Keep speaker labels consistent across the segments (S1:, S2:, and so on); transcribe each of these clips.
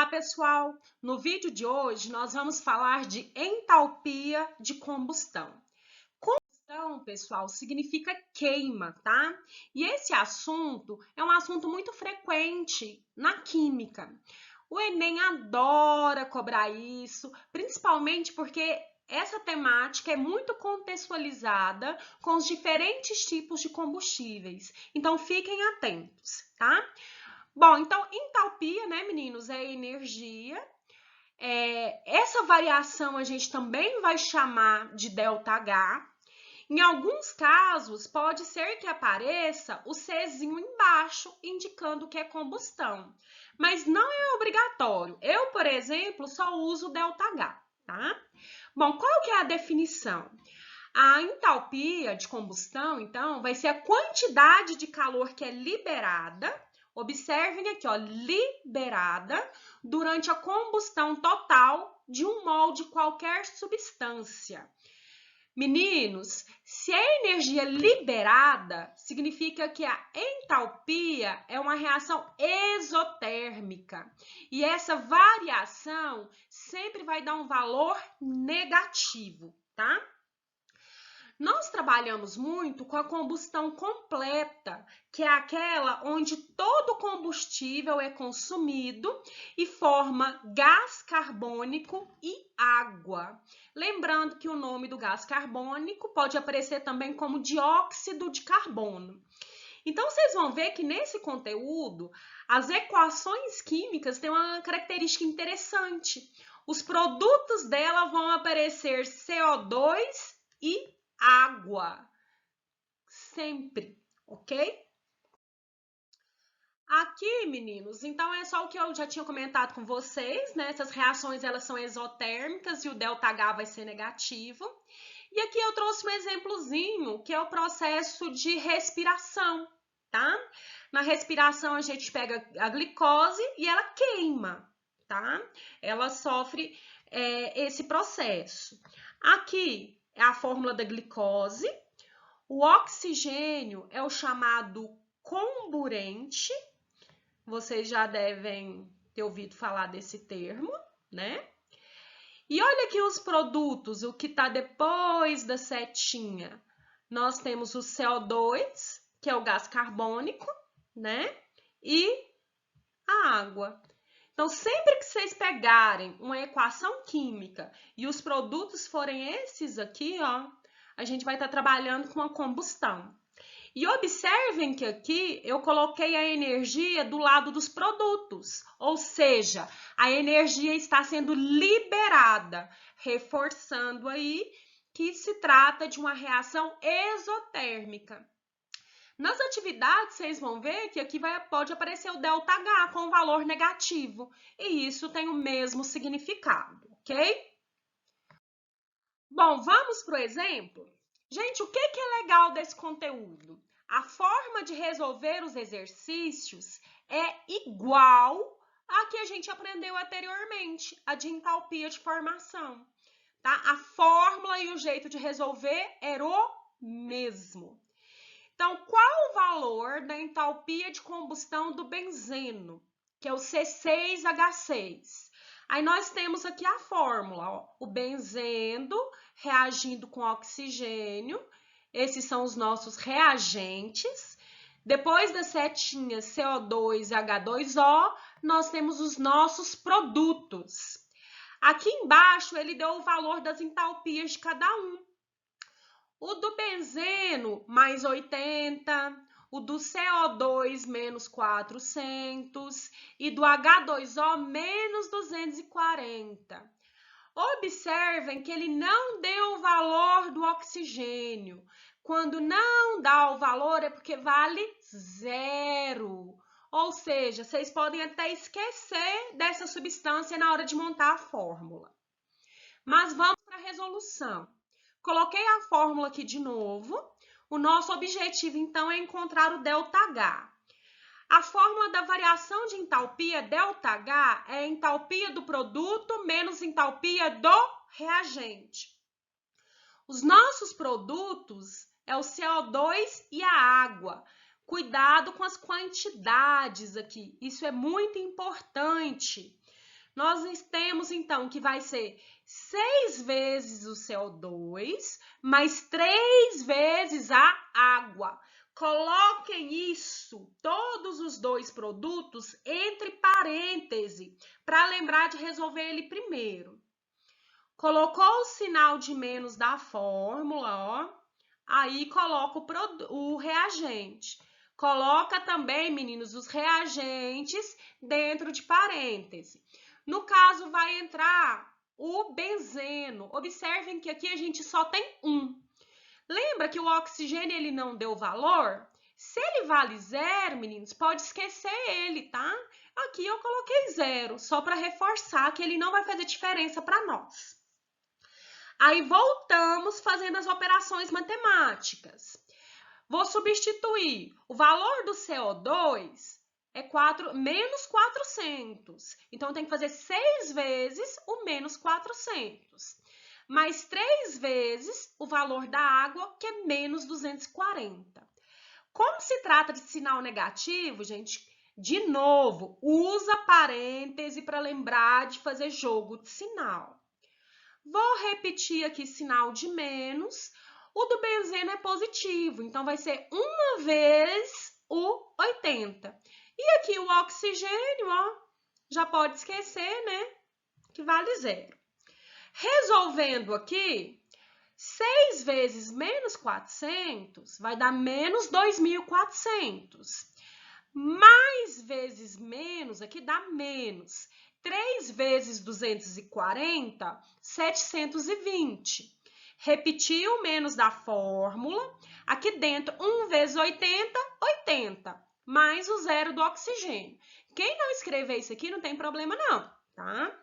S1: pessoal! No vídeo de hoje, nós vamos falar de entalpia de combustão. Combustão, pessoal, significa queima, tá? E esse assunto é um assunto muito frequente na química. O Enem adora cobrar isso, principalmente porque essa temática é muito contextualizada com os diferentes tipos de combustíveis. Então, fiquem atentos, tá? Bom, então, entalpia, né, meninos, é energia. Essa variação a gente também vai chamar de ΔH. Em alguns casos, pode ser que apareça o Czinho embaixo, indicando que é combustão. Mas não é obrigatório. Eu, por exemplo, só uso ΔH, tá? Bom, qual que é a definição? A entalpia de combustão, então, vai ser a quantidade de calor que é liberada. Observem aqui, ó, liberada durante a combustão total de um mol de qualquer substância. Meninos, se é energia liberada, significa que a entalpia é uma reação exotérmica. E essa variação sempre vai dar um valor negativo, tá? Nós trabalhamos muito com a combustão completa, que é aquela onde todo o combustível é consumido e forma gás carbônico e água. Lembrando que o nome do gás carbônico pode aparecer também como dióxido de carbono. Então, vocês vão ver que nesse conteúdo, as equações químicas têm uma característica interessante. Os produtos dela vão aparecer CO2 e água, sempre, ok? Aqui, meninos, então é só o que eu já tinha comentado com vocês, né? Essas reações, elas são exotérmicas e o ΔH vai ser negativo. E aqui eu trouxe um exemplozinho, que é o processo de respiração, tá? Na respiração, a gente pega a glicose e ela queima, tá? Ela sofre esse processo. Aqui é a fórmula da glicose. O oxigênio é o chamado comburente. Vocês já devem ter ouvido falar desse termo, né? E olha aqui os produtos, o que está depois da setinha. Nós temos o CO2, que é o gás carbônico, né? E a água. Então, sempre que vocês pegarem uma equação química e os produtos forem esses aqui, ó, a gente vai estar trabalhando com a combustão. E observem que aqui eu coloquei a energia do lado dos produtos, ou seja, a energia está sendo liberada, reforçando aí que se trata de uma reação exotérmica. Nas atividades, vocês vão ver que aqui pode aparecer o ΔH com valor negativo, e isso tem o mesmo significado, ok? Bom, vamos para o exemplo? Gente, o que é legal desse conteúdo? A forma de resolver os exercícios é igual à que a gente aprendeu anteriormente, a de entalpia de formação, tá? A fórmula e o jeito de resolver era o mesmo. Então, qual o valor da entalpia de combustão do benzeno, que é o C6H6? Aí nós temos aqui a fórmula, ó, o benzeno reagindo com oxigênio, esses são os nossos reagentes. Depois da setinha CO2 e H2O, nós temos os nossos produtos. Aqui embaixo ele deu o valor das entalpias de cada um. O do benzeno, mais 80, o do CO2, menos 400 e do H2O, menos 240. Observem que ele não deu o valor do oxigênio. Quando não dá o valor é porque vale zero. Ou seja, vocês podem até esquecer dessa substância na hora de montar a fórmula. Mas vamos para a resolução. Coloquei a fórmula aqui de novo. O nosso objetivo, então, é encontrar o ΔH. A fórmula da variação de entalpia, ΔH, é a entalpia do produto menos entalpia do reagente. Os nossos produtos é o CO2 e a água. Cuidado com as quantidades aqui, isso é muito importante. Nós temos, então, que vai ser 6 vezes o CO2, mais 3 vezes a água. Coloquem isso, todos os dois produtos, entre parênteses, para lembrar de resolver ele primeiro. Colocou o sinal de menos da fórmula, ó. Aí coloca o reagente. Coloca também, meninos, os reagentes dentro de parêntese. No caso, vai entrar o benzeno. Observem que aqui a gente só tem um. Lembra que o oxigênio ele não deu valor? Se ele vale 0, meninos, pode esquecer ele, tá? Aqui eu coloquei 0, só para reforçar que ele não vai fazer diferença para nós. Aí voltamos fazendo as operações matemáticas. Vou substituir o valor do CO2 é menos 400. Então, tem que fazer 6 vezes o menos 400. Mais 3 vezes o valor da água, que é menos 240. Como se trata de sinal negativo, gente, de novo, usa parêntese para lembrar de fazer jogo de sinal. Vou repetir aqui sinal de menos. O do benzeno é positivo, então vai ser 1 vez o 80. E aqui o oxigênio, ó, já pode esquecer, né, que vale 0. Resolvendo aqui, 6 vezes menos 400 vai dar menos 2.400. Mais vezes menos, aqui dá menos. 3 vezes 240, 720. Repetir o menos da fórmula. Aqui dentro, 1 vezes 80, 80. Mais o zero do oxigênio. Quem não escrever isso aqui não tem problema não, tá?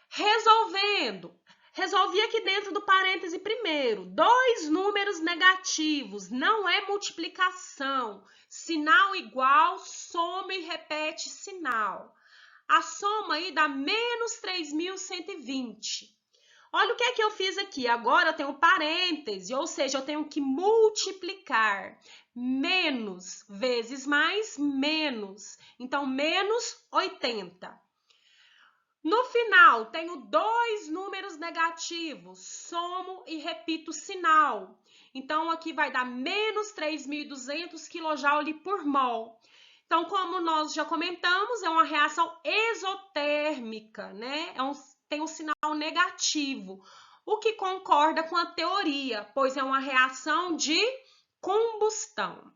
S1: Resolvendo. Resolvi aqui dentro do parêntese primeiro. 2 números negativos, não é multiplicação. Sinal igual, soma e repete sinal. A soma aí dá menos 3.120. Olha o que é que eu fiz aqui. Agora eu tenho parêntese, ou seja, eu tenho que multiplicar. Menos vezes mais, menos. Então, menos 80. No final, tenho 2 números negativos, somo e repito o sinal. Então, aqui vai dar menos 3.200 kJ por mol. Então, como nós já comentamos, é uma reação exotérmica, né? Tem um sinal negativo, o que concorda com a teoria, pois é uma reação de combustão.